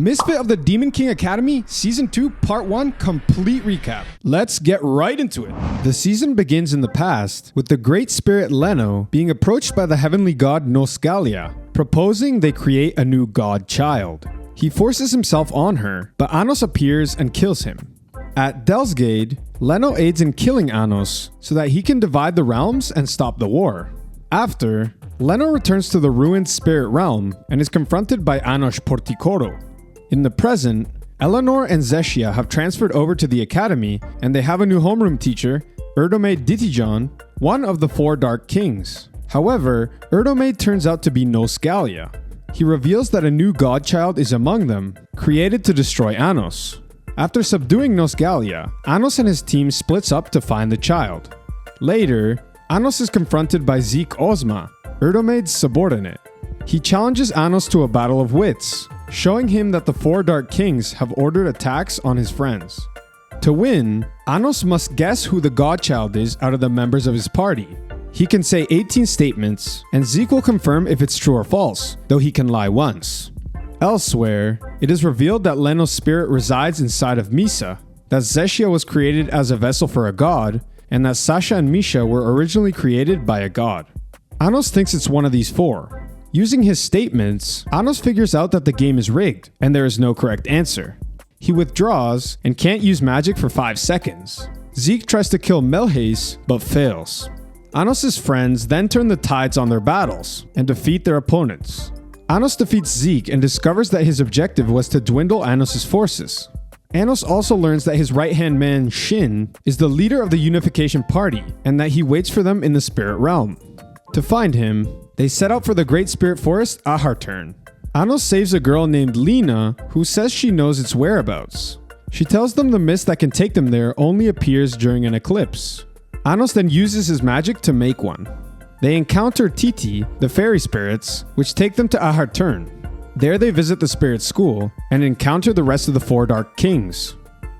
Misfit of the Demon King Academy, Season 2, Part 1, complete recap. Let's get right into it. The season begins in the past, with the great spirit Leno being approached by the heavenly god Nosgalia, proposing they create a new god child. He forces himself on her, but Anos appears and kills him. At Delzogade, Leno aids in killing Anos so that he can divide the realms and stop the war. After, Leno returns to the ruined spirit realm and is confronted by Anos Porticoro. In the present, Eleanor and Zeshia have transferred over to the academy and they have a new homeroom teacher, Erdome Ditijon, one of the four Dark Kings. However, Erdome turns out to be Nosgalia. He reveals that a new godchild is among them, created to destroy Anos. After subduing Nosgalia, Anos and his team splits up to find the child. Later, Anos is confronted by Zeke Ozma, Erdome's subordinate. He challenges Anos to a battle of wits, showing him that the four Dark Kings have ordered attacks on his friends. To win, Anos must guess who the godchild is out of the members of his party. He can say 18 statements, and Zeke will confirm if it's true or false, though he can lie once. Elsewhere, it is revealed that Leno's spirit resides inside of Misa, that Zeshia was created as a vessel for a god, and that Sasha and Misha were originally created by a god. Anos thinks it's one of these four. Using his statements, Anos figures out that the game is rigged, and there is no correct answer. He withdraws and can't use magic for 5 seconds. Zeke tries to kill Melhace, but fails. Anos' friends then turn the tides on their battles and defeat their opponents. Anos defeats Zeke and discovers that his objective was to dwindle Anos' forces. Anos also learns that his right-hand man, Shin, is the leader of the Unification Party and that he waits for them in the spirit realm. To find him, they set out for the Great Spirit Forest, Aarturn. Anos saves a girl named Lena who says she knows its whereabouts. She tells them the mist that can take them there only appears during an eclipse. Anos then uses his magic to make one. They encounter Titi, the fairy spirits, which take them to Aarturn. There they visit the spirit school and encounter the rest of the four Dark Kings.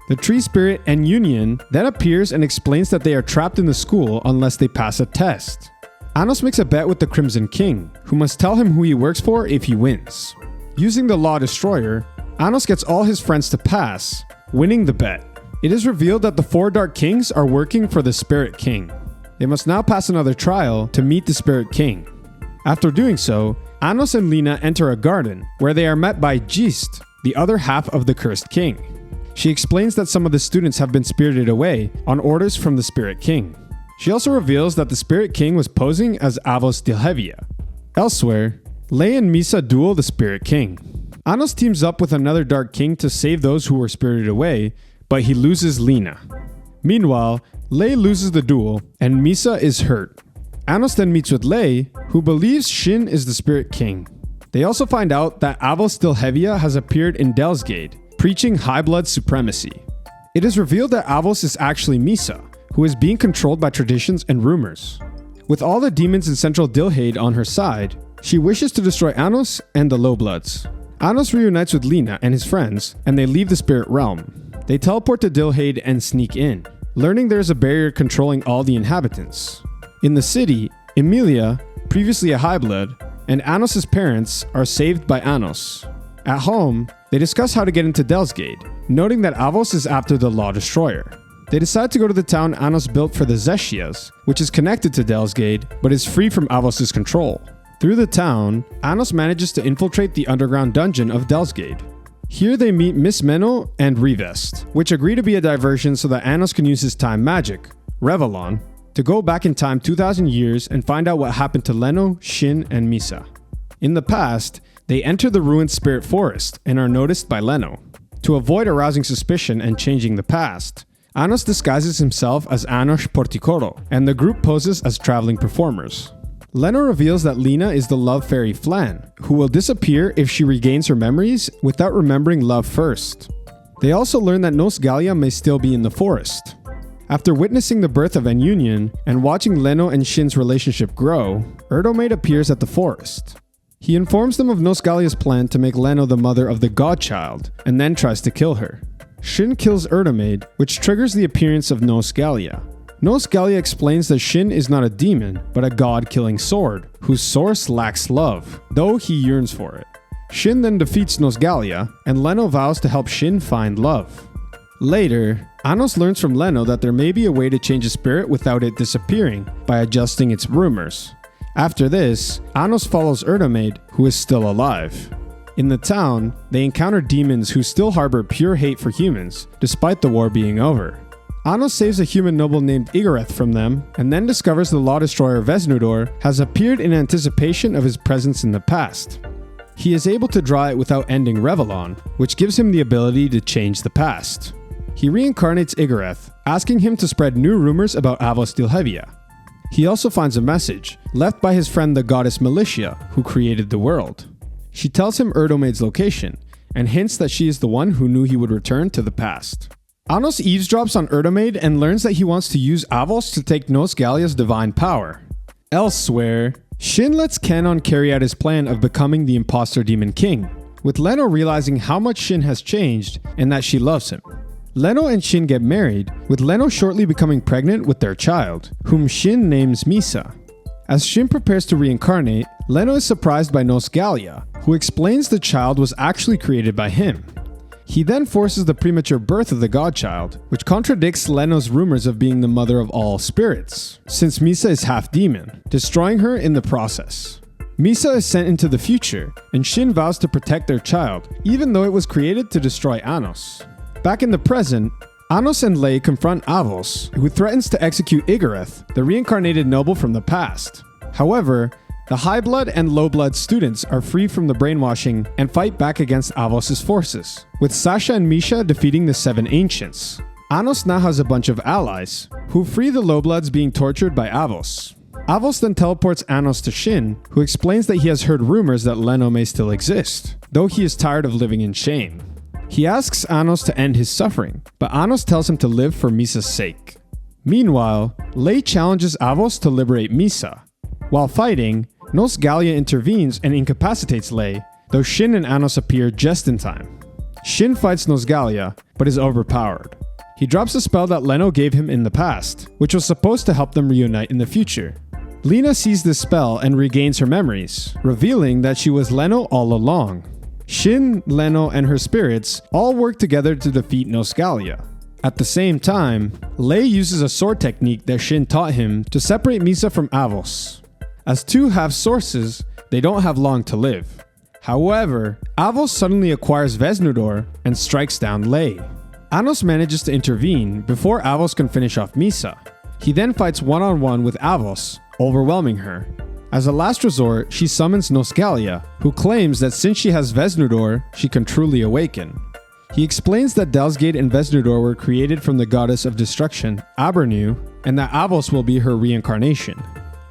The tree spirit and Union then appears and explains that they are trapped in the school unless they pass a test. Anos makes a bet with the Crimson King, who must tell him who he works for if he wins. Using the Law Destroyer, Anos gets all his friends to pass, winning the bet. It is revealed that the four Dark Kings are working for the Spirit King. They must now pass another trial to meet the Spirit King. After doing so, Anos and Lena enter a garden, where they are met by Gist, the other half of the Cursed King. She explains that some of the students have been spirited away on orders from the Spirit King. She also reveals that the Spirit King was posing as Avos Dilhevia. Elsewhere, Lei and Misa duel the Spirit King. Anos teams up with another Dark King to save those who were spirited away, but he loses Lena. Meanwhile, Lei loses the duel, and Misa is hurt. Anos then meets with Lei, who believes Shin is the Spirit King. They also find out that Avos Dilhevia has appeared in Delzogade, preaching high blood supremacy. It is revealed that Avos is actually Misa, who is being controlled by traditions and rumors. With all the demons in Central Dilhade on her side, she wishes to destroy Anos and the Lowbloods. Anos reunites with Lena and his friends, and they leave the spirit realm. They teleport to Dilhade and sneak in, learning there is a barrier controlling all the inhabitants. In the city, Emilia, previously a high blood, and Anos' parents are saved by Anos. At home, they discuss how to get into Delzogade, noting that Avos is after the Law Destroyer. They decide to go to the town Anos built for the Zeshias, which is connected to Delzogade, but is free from Avos' control. Through the town, Anos manages to infiltrate the underground dungeon of Delzogade. Here they meet Miss Menno and Revest, which agree to be a diversion so that Anos can use his time magic, Revelon, to go back in time 2,000 years and find out what happened to Leno, Shin, and Misa. In the past, they enter the ruined spirit forest and are noticed by Leno. To avoid arousing suspicion and changing the past, Anos disguises himself as Anos Porticoro, and the group poses as traveling performers. Leno reveals that Lena is the love fairy Flan, who will disappear if she regains her memories without remembering love first. They also learn that Nosgalia may still be in the forest. After witnessing the birth of Union and watching Leno and Shin's relationship grow, Erdome appears at the forest. He informs them of Nosgalia's plan to make Leno the mother of the godchild, and then tries to kill her. Shin kills Erdome, which triggers the appearance of Nosgalia. Nosgalia explains that Shin is not a demon, but a god-killing sword, whose source lacks love, though he yearns for it. Shin then defeats Nosgalia, and Leno vows to help Shin find love. Later, Anos learns from Leno that there may be a way to change a spirit without it disappearing by adjusting its rumors. After this, Anos follows Aarturn, who is still alive. In the town, they encounter demons who still harbor pure hate for humans, despite the war being over. Anos saves a human noble named Igoreth from them, and then discovers the Law Destroyer Vesnudor has appeared in anticipation of his presence in the past. He is able to draw it without ending Revellon, which gives him the ability to change the past. He reincarnates Igoreth, asking him to spread new rumors about Avos Dilhevia. He also finds a message, left by his friend the goddess Militia, who created the world. She tells him Aarturn location, and hints that she is the one who knew he would return to the past. Anos eavesdrops on Aarturn and learns that he wants to use Avos to take Nosgalia's divine power. Elsewhere, Shin lets Kenon carry out his plan of becoming the imposter demon king, with Leno realizing how much Shin has changed and that she loves him. Leno and Shin get married, with Leno shortly becoming pregnant with their child, whom Shin names Misa. As Shin prepares to reincarnate, Leno is surprised by Nosgalia, who explains the child was actually created by him. He then forces the premature birth of the godchild, which contradicts Leno's rumors of being the mother of all spirits, since Misa is half demon, destroying her in the process. Misa is sent into the future, and Shin vows to protect their child, even though it was created to destroy Anos. Back in the present, Anos and Lei confront Avos, who threatens to execute Igoreth, the reincarnated noble from the past. However, the high blood and low blood students are free from the brainwashing and fight back against Avos' forces, with Sasha and Misha defeating the 7 ancients. Anos now has a bunch of allies, who free the low bloods being tortured by Avos. Avos then teleports Anos to Shin, who explains that he has heard rumors that Leno may still exist, though he is tired of living in shame. He asks Anos to end his suffering, but Anos tells him to live for Misa's sake. Meanwhile, Lei challenges Avos to liberate Misa. While fighting, Nosgalia intervenes and incapacitates Lei, though Shin and Anos appear just in time. Shin fights Nosgalia, but is overpowered. He drops a spell that Leno gave him in the past, which was supposed to help them reunite in the future. Lena sees this spell and regains her memories, revealing that she was Leno all along. Shin, Leno, and her spirits all work together to defeat Nosgalia. At the same time, Lei uses a sword technique that Shin taught him to separate Misa from Avos. As two have sources, they don't have long to live. However, Avos suddenly acquires Vesnudor and strikes down Lei. Anos manages to intervene before Avos can finish off Misa. He then fights one-on-one with Avos, overwhelming her. As a last resort, she summons Nosgalia, who claims that since she has Vesnudor, she can truly awaken. He explains that Delzogade and Vesnudor were created from the goddess of destruction, Aarturn, and that Avos will be her reincarnation.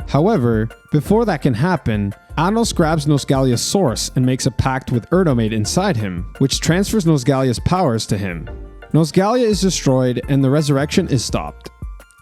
However, before that can happen, Anos grabs Nosgalia's source and makes a pact with Aarturn inside him, which transfers Nosgalia's powers to him. Nosgalia is destroyed and the resurrection is stopped.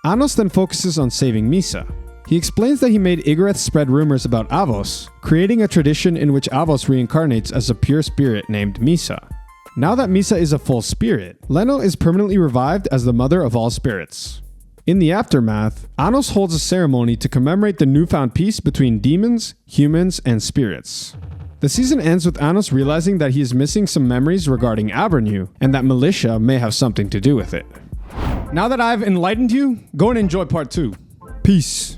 Anos then focuses on saving Misa. He explains that he made Igoreth spread rumors about Avos, creating a tradition in which Avos reincarnates as a pure spirit named Misa. Now that Misa is a full spirit, Leno is permanently revived as the mother of all spirits. In the aftermath, Anos holds a ceremony to commemorate the newfound peace between demons, humans, and spirits. The season ends with Anos realizing that he is missing some memories regarding Aarturn, and that Militia may have something to do with it. Now that I've enlightened you, go and enjoy part 2. Peace.